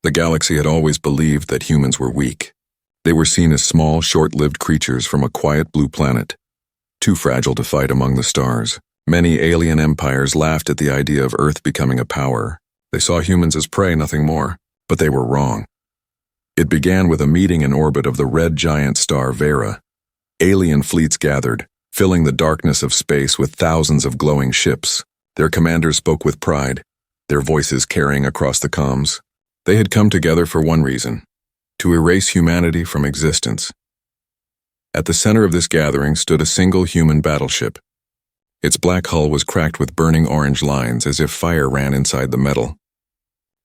The galaxy had always believed that humans were weak. They were seen as small, short-lived creatures from a quiet blue planet, too fragile to fight among the stars. Many alien empires laughed at the idea of Earth becoming a power. They saw humans as prey, nothing more. But they were wrong. It began with a meeting in orbit of the red giant star Vera. Alien fleets gathered, filling the darkness of space with thousands of glowing ships. Their commanders spoke with pride, their voices carrying across the comms. They had come together for one reason: to erase humanity from existence. At the center of this gathering stood a single human battleship. Its black hull was cracked with burning orange lines as if fire ran inside the metal.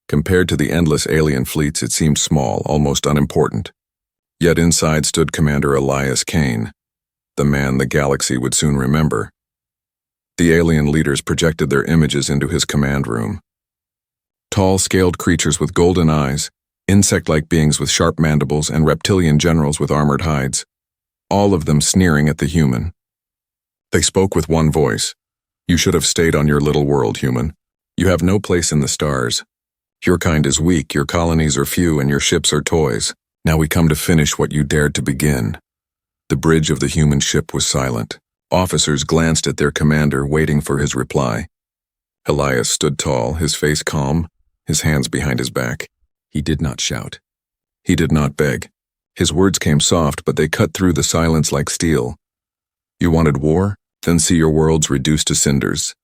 Compared to the endless alien fleets, it seemed small, almost unimportant. Yet inside stood Commander Elias Kane, the man the galaxy would soon remember. The alien leaders projected their images into his command room. Tall, scaled creatures with golden eyes, insect-like beings with sharp mandibles, and reptilian generals with armored hides, all of them sneering at the human. They spoke with one voice. "You should have stayed on your little world, human. You have no place in the stars. Your kind is weak, your colonies are few, and your ships are toys. Now we come to finish what you dared to begin." The bridge of the human ship was silent. Officers glanced at their commander, waiting for his reply. Elias stood tall, his face calm, his hands behind his back. He did not shout. He did not beg. His words came soft, but they cut through the silence like steel. "You wanted war? Then see your worlds reduced to cinders."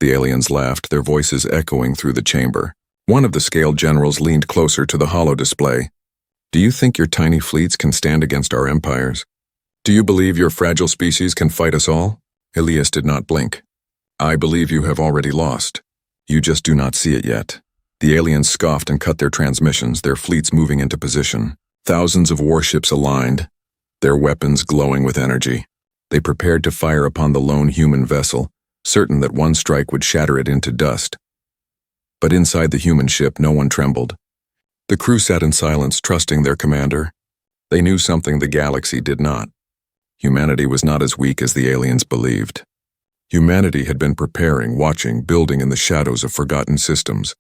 The aliens laughed, their voices echoing through the chamber. One of the scaled generals leaned closer to the holo display. "Do you think your tiny fleets can stand against our empires? Do you believe your fragile species can fight us all?" Elias did not blink. "I believe you have already lost. You just do not see it yet." The aliens scoffed and cut their transmissions, their fleets moving into position. Thousands of warships aligned, their weapons glowing with energy. They prepared to fire upon the lone human vessel, certain that one strike would shatter it into dust. But inside the human ship, no one trembled. The crew sat in silence, trusting their commander. They knew something the galaxy did not. Humanity was not as weak as the aliens believed. Humanity had been preparing, watching, building in the shadows of forgotten systems.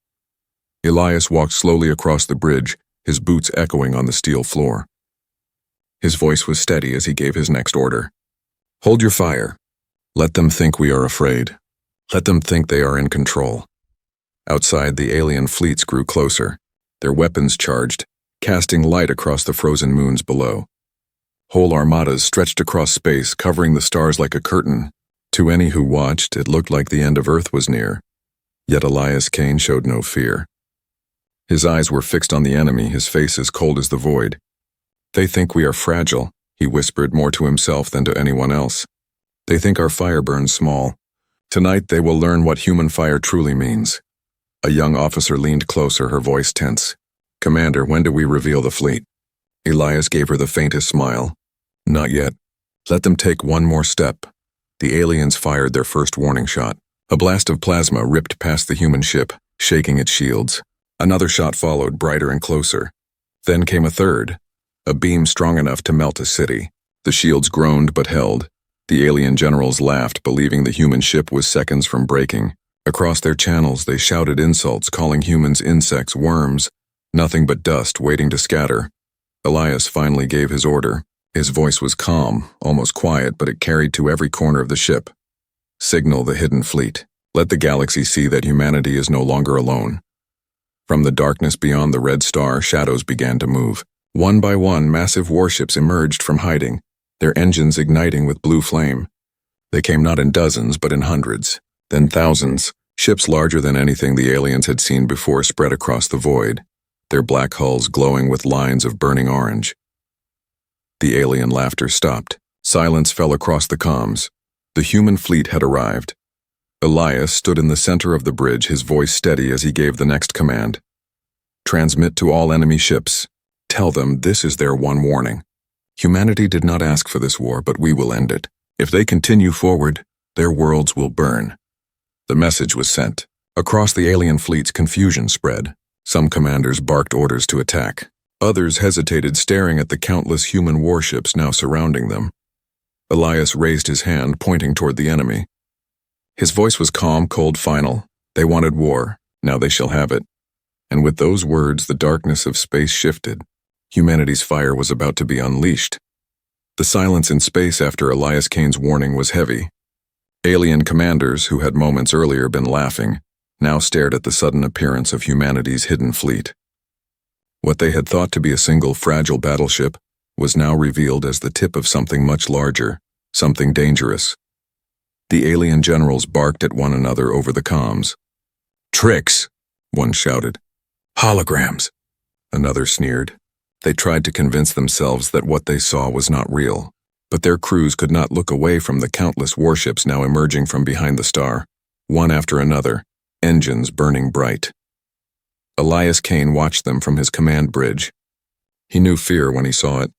Elias walked slowly across the bridge, his boots echoing on the steel floor. His voice was steady as he gave his next order. "Hold your fire. Let them think we are afraid. Let them think they are in control." Outside, the alien fleets grew closer, their weapons charged, casting light across the frozen moons below. Whole armadas stretched across space, covering the stars like a curtain. To any who watched, it looked like the end of Earth was near. Yet Elias Kane showed no fear. His eyes were fixed on the enemy, his face as cold as the void. "They think we are fragile," he whispered, more to himself than to anyone else. "They think our fire burns small. Tonight they will learn what human fire truly means." A young officer leaned closer, her voice tense. "Commander, when do we reveal the fleet?" Elias gave her the faintest smile. "Not yet. Let them take one more step." The aliens fired their first warning shot. A blast of plasma ripped past the human ship, shaking its shields. Another shot followed, brighter and closer. Then came a third, a beam strong enough to melt a city. The shields groaned but held. The alien generals laughed, believing the human ship was seconds from breaking. Across their channels they shouted insults, calling humans insects, worms, nothing but dust waiting to scatter. Elias finally gave his order. His voice was calm, almost quiet, but it carried to every corner of the ship. "Signal the hidden fleet. Let the galaxy see that humanity is no longer alone." From the darkness beyond the red star, shadows began to move. One by one, massive warships emerged from hiding, their engines igniting with blue flame. They came not in dozens, but in hundreds, then thousands. Ships larger than anything the aliens had seen before spread across the void, their black hulls glowing with lines of burning orange. The alien laughter stopped. Silence fell across the comms. The human fleet had arrived. Elias stood in the center of the bridge, his voice steady as he gave the next command. "Transmit to all enemy ships. Tell them this is their one warning. Humanity did not ask for this war, but we will end it. If they continue forward, their worlds will burn." The message was sent. Across the alien fleets, confusion spread. Some commanders barked orders to attack. Others hesitated, staring at the countless human warships now surrounding them. Elias raised his hand, pointing toward the enemy. His voice was calm, cold, final. They wanted war. Now they shall have it. And with those words, the darkness of space shifted. Humanity's fire was about to be unleashed. The silence in space after Elias Kane's warning was heavy. Alien commanders, who had moments earlier been laughing, now stared at the sudden appearance of humanity's hidden fleet. What they had thought to be a single fragile battleship was now revealed as the tip of something much larger, something dangerous. The alien generals barked at one another over the comms. "Tricks," one shouted. "Holograms," another sneered. They tried to convince themselves that what they saw was not real, but their crews could not look away from the countless warships now emerging from behind the star, one after another, engines burning bright. Elias Kane watched them from his command bridge. He knew fear when he saw it.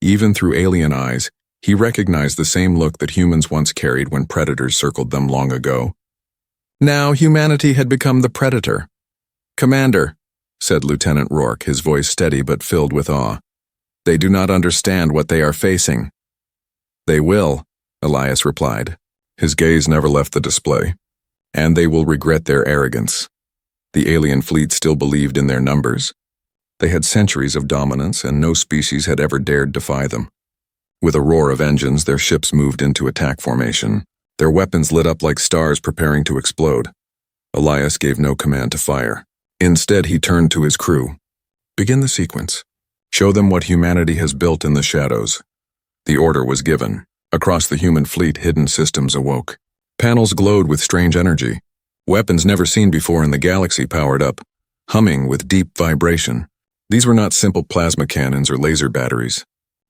Even through alien eyes, he recognized the same look that humans once carried when predators circled them long ago. Now humanity had become the predator. "Commander," said Lieutenant Rourke, his voice steady but filled with awe. "They do not understand what they are facing." "They will," Elias replied. His gaze never left the display. "And they will regret their arrogance." The alien fleet still believed in their numbers. They had centuries of dominance, and no species had ever dared defy them. With a roar of engines, their ships moved into attack formation. Their weapons lit up like stars preparing to explode. Elias gave no command to fire. Instead, he turned to his crew. "Begin the sequence. Show them what humanity has built in the shadows." The order was given. Across the human fleet, hidden systems awoke. Panels glowed with strange energy. Weapons never seen before in the galaxy powered up, humming with deep vibration. These were not simple plasma cannons or laser batteries.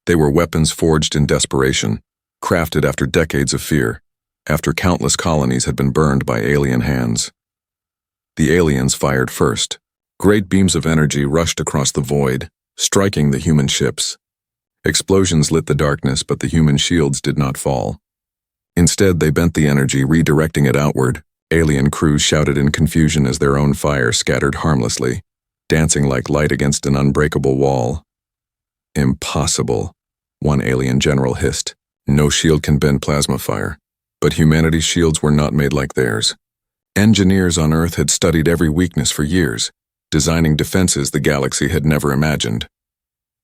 They were weapons forged in desperation, crafted after decades of fear, after countless colonies had been burned by alien hands. The aliens fired first. Great beams of energy rushed across the void, striking the human ships. Explosions lit the darkness, but the human shields did not fall. Instead, they bent the energy, redirecting it outward. Alien crews shouted in confusion as their own fire scattered harmlessly, dancing like light against an unbreakable wall. "Impossible," one alien general hissed. "No shield can bend plasma fire." But humanity's shields were not made like theirs. Engineers on Earth had studied every weakness for years, designing defenses the galaxy had never imagined.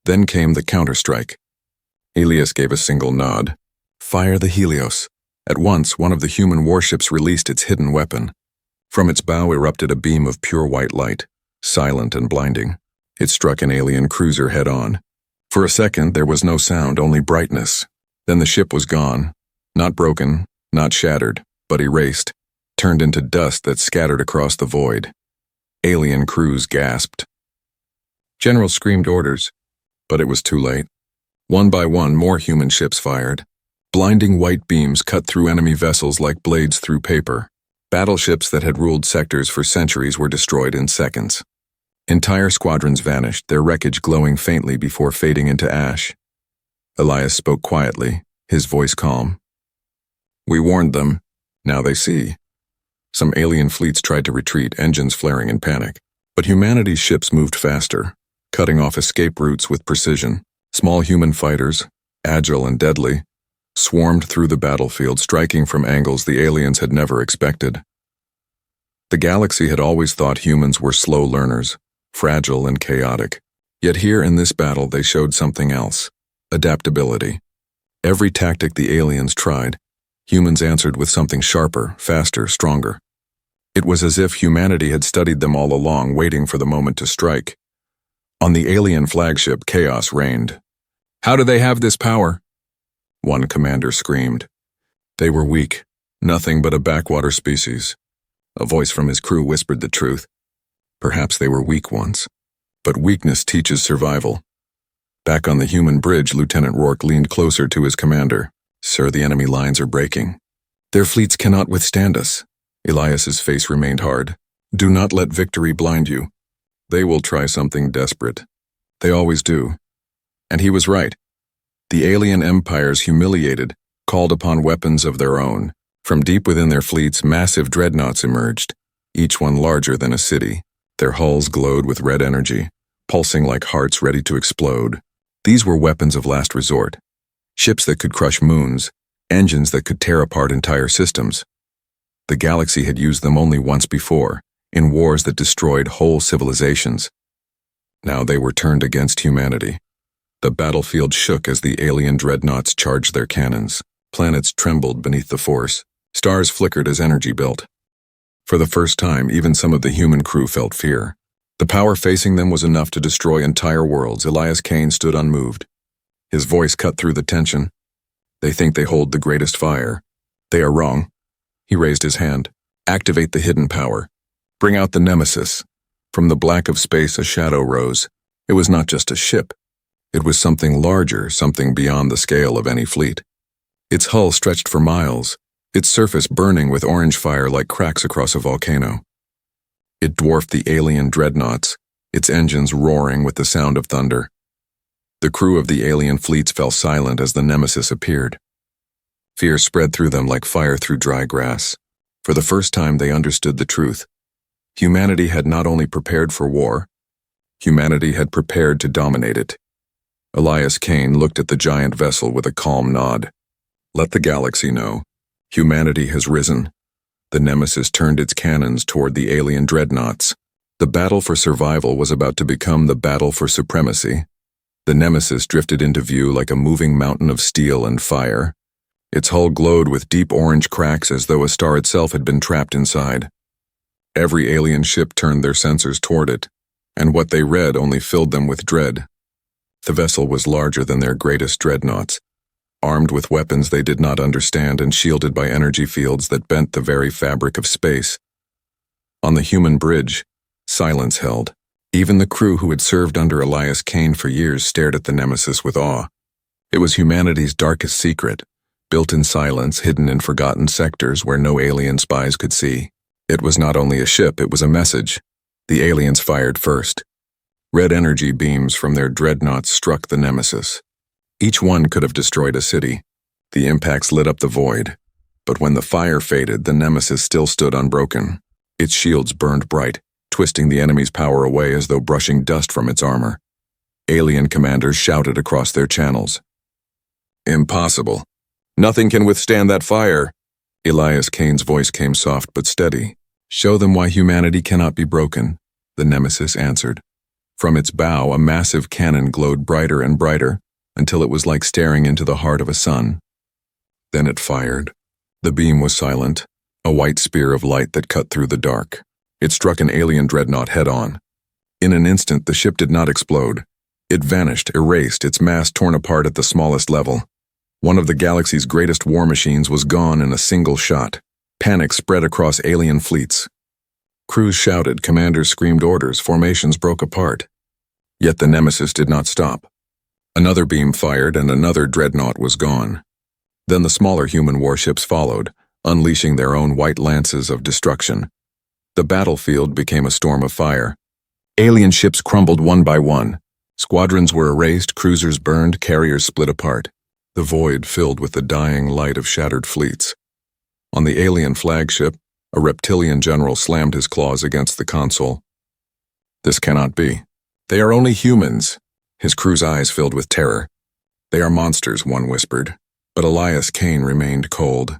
Then came the Counterstrike. Elias gave a single nod. "Fire the Helios." At once, one of the human warships released its hidden weapon. From its bow erupted a beam of pure white light, silent and blinding. It struck an alien cruiser head-on. For a second, there was no sound, only brightness. Then the ship was gone. Not broken, not shattered, but erased, turned into dust that scattered across the void. Alien crews gasped. General screamed orders, but it was too late. One by one, more human ships fired. Blinding white beams cut through enemy vessels like blades through paper. Battleships that had ruled sectors for centuries were destroyed in seconds. Entire squadrons vanished, their wreckage glowing faintly before fading into ash. Elias spoke quietly, his voice calm. "We warned them. Now they see." Some alien fleets tried to retreat, engines flaring in panic. But humanity's ships moved faster, cutting off escape routes with precision. Small human fighters, agile and deadly, swarmed through the battlefield, striking from angles the aliens had never expected. The galaxy had always thought humans were slow learners, fragile and chaotic. Yet here in this battle they showed something else: adaptability. Every tactic the aliens tried, humans answered with something sharper, faster, stronger. It was as if humanity had studied them all along, waiting for the moment to strike. On the alien flagship, chaos reigned. "How do they have this power?" one commander screamed. They were weak, nothing but a backwater species. A voice from his crew whispered the truth. Perhaps they were weak once, but weakness teaches survival. Back on the human bridge, Lieutenant Rourke leaned closer to his commander. "Sir, the enemy lines are breaking. Their fleets cannot withstand us." Elias's face remained hard. "Do not let victory blind you. They will try something desperate. They always do." And he was right. The alien empires, humiliated, called upon weapons of their own. From deep within their fleets, massive dreadnoughts emerged, each one larger than a city. Their hulls glowed with red energy, pulsing like hearts ready to explode. These were weapons of last resort. Ships that could crush moons, engines that could tear apart entire systems. The galaxy had used them only once before, in wars that destroyed whole civilizations. Now they were turned against humanity. The battlefield shook as the alien dreadnoughts charged their cannons. Planets trembled beneath the force. Stars flickered as energy built. For the first time, even some of the human crew felt fear. The power facing them was enough to destroy entire worlds. Elias Kane stood unmoved. His voice cut through the tension. They think they hold the greatest fire. They are wrong. He raised his hand. Activate the hidden power. Bring out the Nemesis. From the black of space, a shadow rose. It was not just a ship. It was something larger, something beyond the scale of any fleet. Its hull stretched for miles, its surface burning with orange fire like cracks across a volcano. It dwarfed the alien dreadnoughts, its engines roaring with the sound of thunder. The crew of the alien fleets fell silent as the Nemesis appeared. Fear spread through them like fire through dry grass. For the first time they understood the truth. Humanity had not only prepared for war, humanity had prepared to dominate it. Elias Kane looked at the giant vessel with a calm nod. Let the galaxy know. Humanity has risen. The Nemesis turned its cannons toward the alien dreadnoughts. The battle for survival was about to become the battle for supremacy. The Nemesis drifted into view like a moving mountain of steel and fire. Its hull glowed with deep orange cracks as though a star itself had been trapped inside. Every alien ship turned their sensors toward it, and what they read only filled them with dread. The vessel was larger than their greatest dreadnoughts, armed with weapons they did not understand and shielded by energy fields that bent the very fabric of space. On the human bridge, silence held. Even the crew who had served under Elias Kane for years stared at the Nemesis with awe. It was humanity's darkest secret, built in silence, hidden in forgotten sectors where no alien spies could see. It was not only a ship, it was a message. The aliens fired first. Red energy beams from their dreadnoughts struck the Nemesis. Each one could have destroyed a city. The impacts lit up the void. But when the fire faded, the Nemesis still stood unbroken. Its shields burned bright, twisting the enemy's power away as though brushing dust from its armor. Alien commanders shouted across their channels. Impossible. Nothing can withstand that fire. Elias Kane's voice came soft but steady. Show them why humanity cannot be broken, the Nemesis answered. From its bow, a massive cannon glowed brighter and brighter, until it was like staring into the heart of a sun. Then it fired. The beam was silent, a white spear of light that cut through the dark. It struck an alien dreadnought head-on. In an instant, the ship did not explode. It vanished, erased, its mass torn apart at the smallest level. One of the galaxy's greatest war machines was gone in a single shot. Panic spread across alien fleets. Crews shouted, commanders screamed orders, formations broke apart. Yet the Nemesis did not stop. Another beam fired and another dreadnought was gone. Then the smaller human warships followed, unleashing their own white lances of destruction. The battlefield became a storm of fire. Alien ships crumbled one by one. Squadrons were erased, cruisers burned, carriers split apart. The void filled with the dying light of shattered fleets. On the alien flagship, a reptilian general slammed his claws against the console. This cannot be. They are only humans. His crew's eyes filled with terror. They are monsters, one whispered. But Elias Kane remained cold.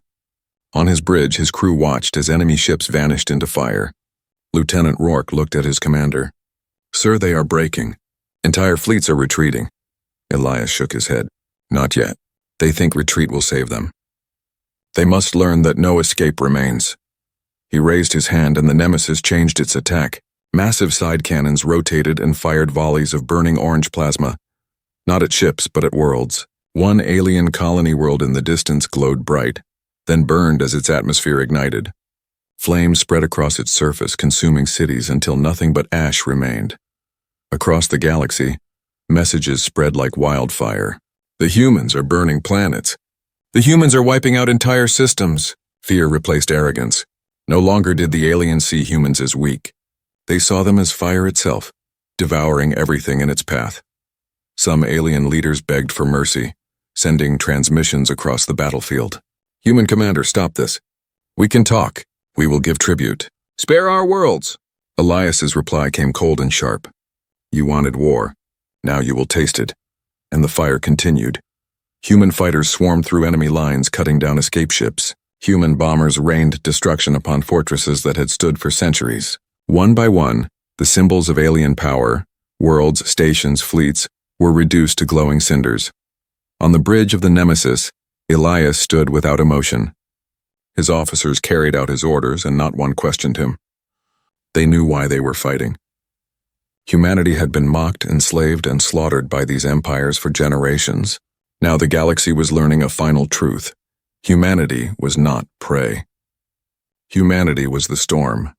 On his bridge, his crew watched as enemy ships vanished into fire. Lieutenant Rourke looked at his commander. Sir, they are breaking. Entire fleets are retreating. Elias shook his head. Not yet. They think retreat will save them. They must learn that no escape remains. He raised his hand and the Nemesis changed its attack. Massive side cannons rotated and fired volleys of burning orange plasma. Not at ships, but at worlds. One alien colony world in the distance glowed bright, then burned as its atmosphere ignited. Flames spread across its surface, consuming cities until nothing but ash remained. Across the galaxy, messages spread like wildfire. The humans are burning planets. The humans are wiping out entire systems. Fear replaced arrogance. No longer did the aliens see humans as weak. They saw them as fire itself, devouring everything in its path. Some alien leaders begged for mercy, sending transmissions across the battlefield. Human commander, stop this. We can talk. We will give tribute. Spare our worlds. Elias's reply came cold and sharp. You wanted war. Now you will taste it. And the fire continued. Human fighters swarmed through enemy lines, cutting down escape ships. Human bombers rained destruction upon fortresses that had stood for centuries. One by one, the symbols of alien power, worlds, stations, fleets, were reduced to glowing cinders. On the bridge of the Nemesis, Elias stood without emotion. His officers carried out his orders, and not one questioned him. They knew why they were fighting. Humanity had been mocked, enslaved, and slaughtered by these empires for generations. Now the galaxy was learning a final truth. Humanity was not prey. Humanity was the storm.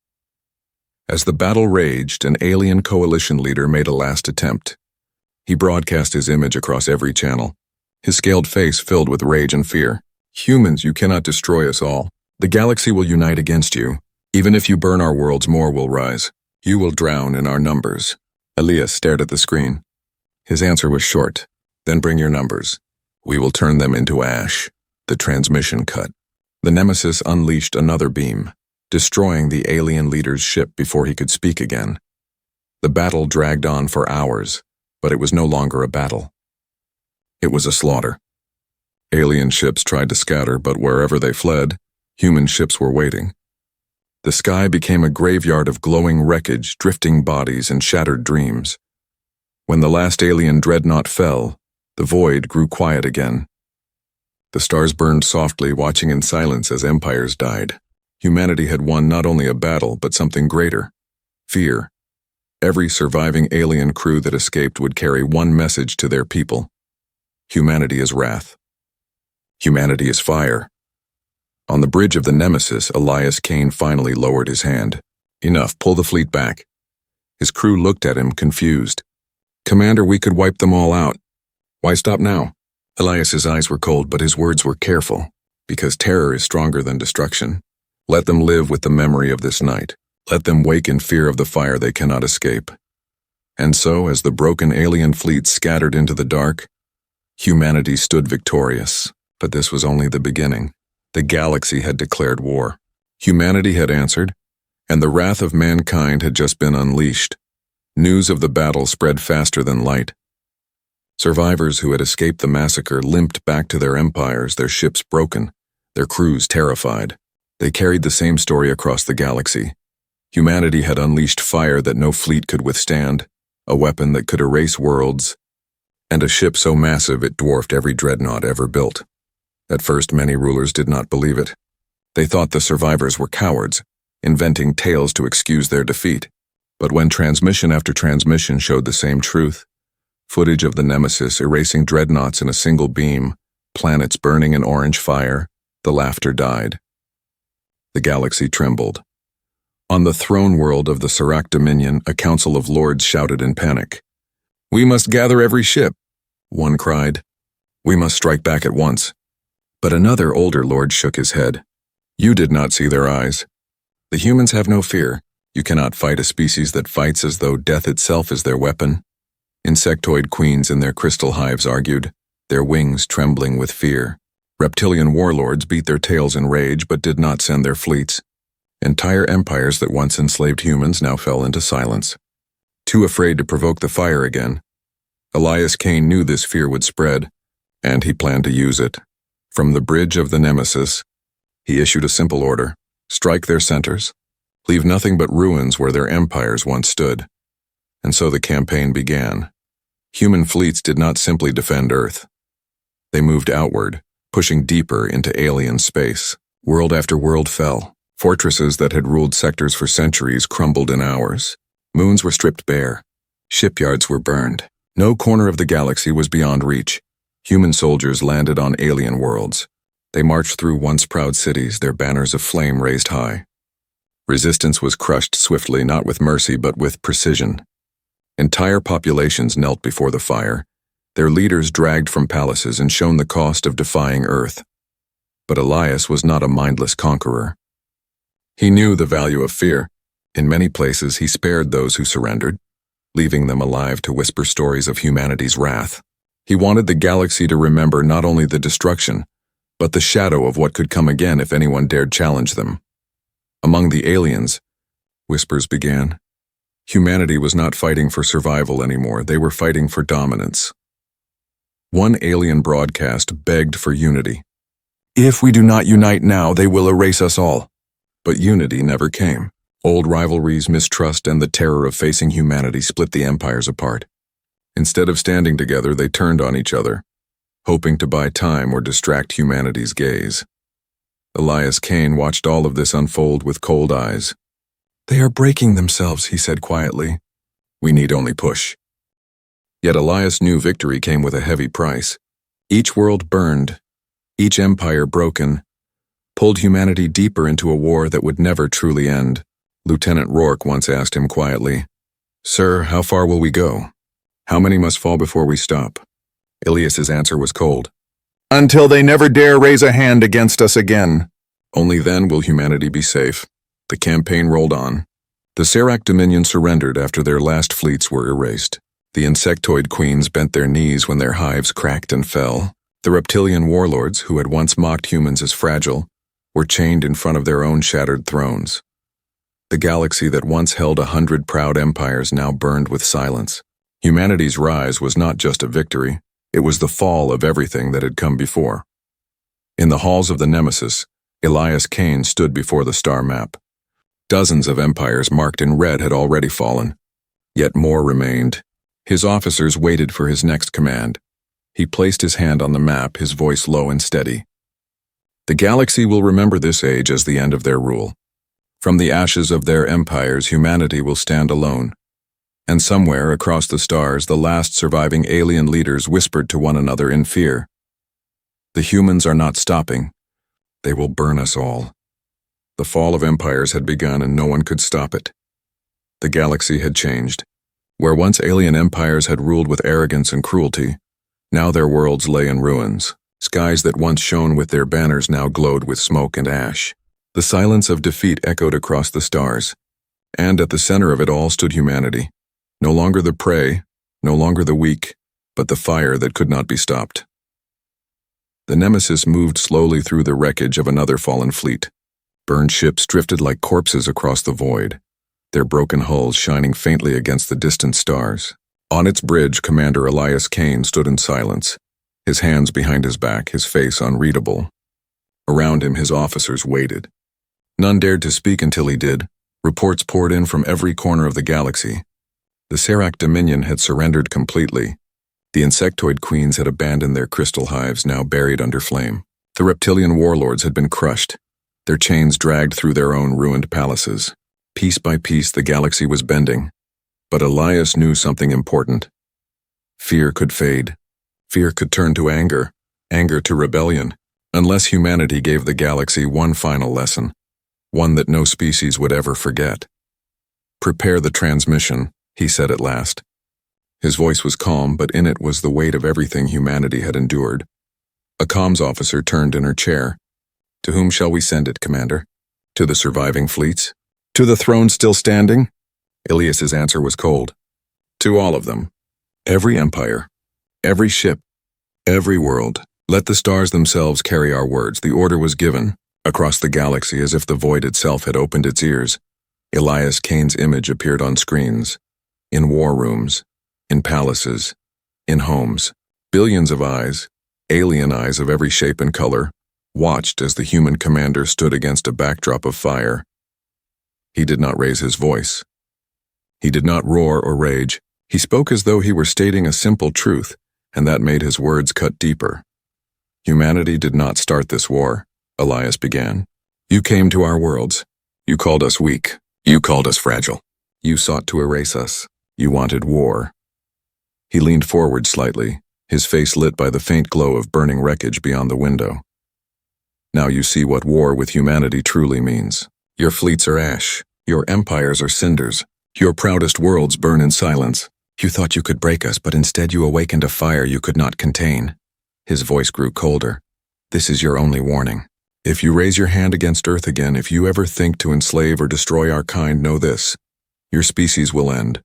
As the battle raged, an alien coalition leader made a last attempt. He broadcast his image across every channel, his scaled face filled with rage and fear. Humans, you cannot destroy us all. The galaxy will unite against you. Even if you burn our worlds, more will rise. You will drown in our numbers. Elias stared at the screen. His answer was short. Then bring your numbers. We will turn them into ash. The transmission cut. The Nemesis unleashed another beam, destroying the alien leader's ship before he could speak again. The battle dragged on for hours, but it was no longer a battle. It was a slaughter. Alien ships tried to scatter, but wherever they fled, human ships were waiting. The sky became a graveyard of glowing wreckage, drifting bodies, and shattered dreams. When the last alien dreadnought fell, the void grew quiet again. The stars burned softly, watching in silence as empires died. Humanity had won not only a battle, but something greater: fear. Every surviving alien crew that escaped would carry one message to their people. Humanity is wrath. Humanity is fire. On the bridge of the Nemesis, Elias Kane finally lowered his hand. Enough, pull the fleet back. His crew looked at him, confused. Commander, we could wipe them all out. Why stop now? Elias's eyes were cold, but his words were careful, because terror is stronger than destruction. Let them live with the memory of this night. Let them wake in fear of the fire they cannot escape. And so, as the broken alien fleet scattered into the dark, humanity stood victorious. But this was only the beginning. The galaxy had declared war. Humanity had answered, and the wrath of mankind had just been unleashed. News of the battle spread faster than light. Survivors who had escaped the massacre limped back to their empires, their ships broken, their crews terrified. They carried the same story across the galaxy. Humanity had unleashed fire that no fleet could withstand, a weapon that could erase worlds, and a ship so massive it dwarfed every dreadnought ever built. At first, many rulers did not believe it. They thought the survivors were cowards, inventing tales to excuse their defeat. But when transmission after transmission showed the same truth, footage of the Nemesis erasing dreadnoughts in a single beam, planets burning in orange fire, the laughter died. The galaxy trembled. On the throne world of the Serac Dominion, a council of lords shouted in panic. "We must gather every ship," one cried. "We must strike back at once." But another older lord shook his head. "You did not see their eyes. The humans have no fear. You cannot fight a species that fights as though death itself is their weapon." Insectoid queens in their crystal hives argued, their wings trembling with fear. Reptilian warlords beat their tails in rage but did not send their fleets. Entire empires that once enslaved humans now fell into silence. Too afraid to provoke the fire again, Elias Kane knew this fear would spread, and he planned to use it. From the bridge of the Nemesis, he issued a simple order: strike their centers, leave nothing but ruins where their empires once stood. And so the campaign began. Human fleets did not simply defend Earth. They moved outward, pushing deeper into alien space. World after world fell. Fortresses that had ruled sectors for centuries crumbled in hours. Moons were stripped bare. Shipyards were burned. No corner of the galaxy was beyond reach. Human soldiers landed on alien worlds. They marched through once proud cities, their banners of flame raised high. Resistance was crushed swiftly, not with mercy but with precision. Entire populations knelt before the fire, their leaders dragged from palaces and shown the cost of defying Earth. But Elias was not a mindless conqueror. He knew the value of fear. In many places he spared those who surrendered, leaving them alive to whisper stories of humanity's wrath. He wanted the galaxy to remember not only the destruction, but the shadow of what could come again if anyone dared challenge them. Among the aliens, whispers began. Humanity was not fighting for survival anymore, they were fighting for dominance. One alien broadcast begged for unity. "If we do not unite now, they will erase us all." But unity never came. Old rivalries, mistrust, and the terror of facing humanity split the empires apart. Instead of standing together, they turned on each other, hoping to buy time or distract humanity's gaze. Elias Kane watched all of this unfold with cold eyes. "They are breaking themselves," he said quietly. "We need only push." Yet Elias knew victory came with a heavy price. Each world burned, each empire broken, pulled humanity deeper into a war that would never truly end. Lieutenant Rourke once asked him quietly, "Sir, how far will we go? How many must fall before we stop?" Elias's answer was cold. "Until they never dare raise a hand against us again. Only then will humanity be safe." The campaign rolled on. The Serac Dominion surrendered after their last fleets were erased. The insectoid queens bent their knees when their hives cracked and fell. The reptilian warlords, who had once mocked humans as fragile, were chained in front of their own shattered thrones. The galaxy that once held 100 proud empires now burned with silence. Humanity's rise was not just a victory, it was the fall of everything that had come before. In the halls of the Nemesis, Elias Kane stood before the star map. Dozens of empires marked in red had already fallen, yet more remained. His officers waited for his next command. He placed his hand on the map, his voice low and steady. "The galaxy will remember this age as the end of their rule. From the ashes of their empires, humanity will stand alone." And somewhere across the stars, the last surviving alien leaders whispered to one another in fear, "The humans are not stopping. They will burn us all." The fall of empires had begun and no one could stop it. The galaxy had changed. Where once alien empires had ruled with arrogance and cruelty, now their worlds lay in ruins. Skies that once shone with their banners now glowed with smoke and ash. The silence of defeat echoed across the stars, and at the center of it all stood humanity. No longer the prey, no longer the weak, but the fire that could not be stopped. The Nemesis moved slowly through the wreckage of another fallen fleet. Burned ships drifted like corpses across the void, their broken hulls shining faintly against the distant stars. On its bridge, Commander Elias Kane stood in silence, his hands behind his back, his face unreadable. Around him, his officers waited. None dared to speak until he did. Reports poured in from every corner of the galaxy. The Serac Dominion had surrendered completely. The insectoid queens had abandoned their crystal hives, now buried under flame. The reptilian warlords had been crushed, their chains dragged through their own ruined palaces. Piece by piece, the galaxy was bending. But Elias knew something important. Fear could fade. Fear could turn to anger, anger to rebellion, unless humanity gave the galaxy one final lesson, one that no species would ever forget. "Prepare the transmission," he said at last. His voice was calm, but in it was the weight of everything humanity had endured. A comms officer turned in her chair. "To whom shall we send it, Commander? To the surviving fleets? To the throne still standing?" Elias's answer was cold. "To all of them. Every empire. Every ship. Every world. Let the stars themselves carry our words." The order was given. Across the galaxy, as if the void itself had opened its ears, Elias Kane's image appeared on screens. In war rooms. In palaces. In homes. Billions of eyes, alien eyes of every shape and color, watched as the human commander stood against a backdrop of fire. He did not raise his voice. He did not roar or rage. He spoke as though he were stating a simple truth, and that made his words cut deeper. "Humanity did not start this war," Elias began. "You came to our worlds. You called us weak. You called us fragile. You sought to erase us. You wanted war." He leaned forward slightly, his face lit by the faint glow of burning wreckage beyond the window. "Now you see what war with humanity truly means. Your fleets are ash. Your empires are cinders. Your proudest worlds burn in silence. You thought you could break us, but instead you awakened a fire you could not contain." His voice grew colder. "This is your only warning. If you raise your hand against Earth again, if you ever think to enslave or destroy our kind, know this. Your species will end.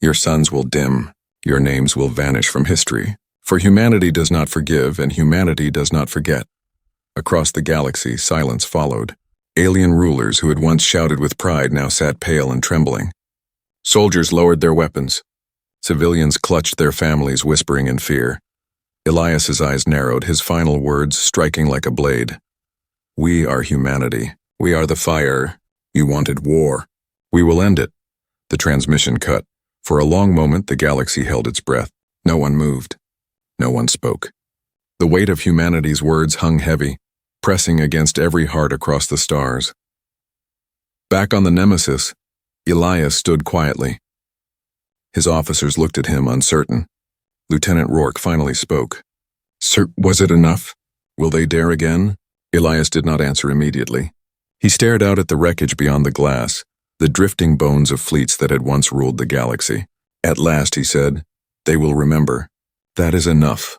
Your suns will dim. Your names will vanish from history. For humanity does not forgive, and humanity does not forget." Across the galaxy, silence followed. Alien rulers who had once shouted with pride now sat pale and trembling. Soldiers lowered their weapons. Civilians clutched their families, whispering in fear. Elias's eyes narrowed, his final words striking like a blade. "We are humanity. We are the fire. You wanted war. We will end it. The transmission cut. For a long moment, the galaxy held its breath. No one moved. No one spoke. The weight of humanity's words hung heavy, pressing against every heart across the stars. Back on the Nemesis, Elias stood quietly. His officers looked at him, uncertain. Lieutenant Rourke finally spoke. "Sir, was it enough? Will they dare again?" Elias did not answer immediately. He stared out at the wreckage beyond the glass, the drifting bones of fleets that had once ruled the galaxy. At last, he said, "They will remember. That is enough."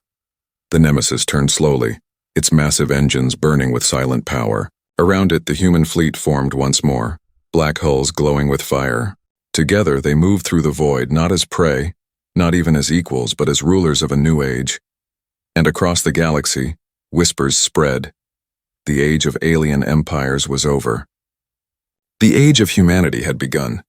The Nemesis turned slowly, its massive engines burning with silent power. Around it, the human fleet formed once more, black hulls glowing with fire. Together, they moved through the void, not as prey, not even as equals, but as rulers of a new age. And across the galaxy, whispers spread. The age of alien empires was over. The age of humanity had begun.